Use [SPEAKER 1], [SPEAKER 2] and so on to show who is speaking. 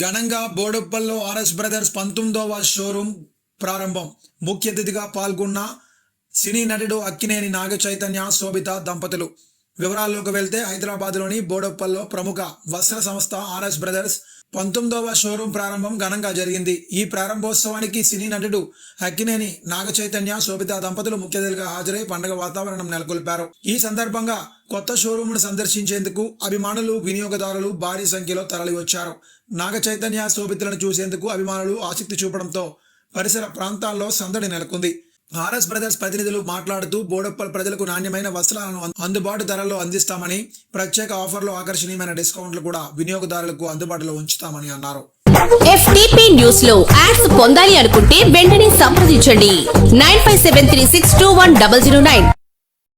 [SPEAKER 1] ఘనంగా బోడుప్పల్లో RS brothers 19వ showroom ప్రారంభం. ముఖ్య అతిథిగా పాల్గొన్న సినీ నటుడు అక్కినేని నాగచైతన్య, శోభిత దంపతులు. వివరాల్లోకి వెళ్తే హైదరాబాద్లోని బోడుప్పల్లో ప్రముఖ వస్త్ర సంస్థ ఆర్ఎస్ బ్రదర్స్ 19వ షోరూం ప్రారంభం ఘనంగా జరిగింది. ఈ ప్రారంభోత్సవానికి సినీ నటుడు అక్కినేని నాగచైతన్య, శోభిత దంపతులు ముఖ్య అతిథిగా హాజరై పండుగ వాతావరణం నెలకొల్పారు. ఈ సందర్భంగా కొత్త షోరూంను సందర్శించేందుకు అభిమానులు, వినియోగదారులు భారీ సంఖ్యలో తరలివచ్చారు. నాగచైతన్య, శోభితలను చూసేందుకు అభిమానులు ఆసక్తి చూపడంతో పరిసర ప్రాంతాల్లో సందడి నెలకొంది. ఆర్ఎస్ బ్రదర్స్ ప్రతినిధులు మాట్లాడుతూ బోడుప్పల్ ప్రజలకు నాణ్యమైన వస్త్రాలను అందుబాటు ధరల్లో అందిస్తామని, ప్రత్యేక ఆఫర్లు, ఆకర్షణీయమైన డిస్కౌంట్లు కూడా వినియోగదారులకు అందుబాటులో ఉంచుతామని అన్నారు.
[SPEAKER 2] FTP న్యూస్ లో యాడ్స్ పొందాలి అనుకుంటే వెంటనే సంప్రదించండి 9573621009.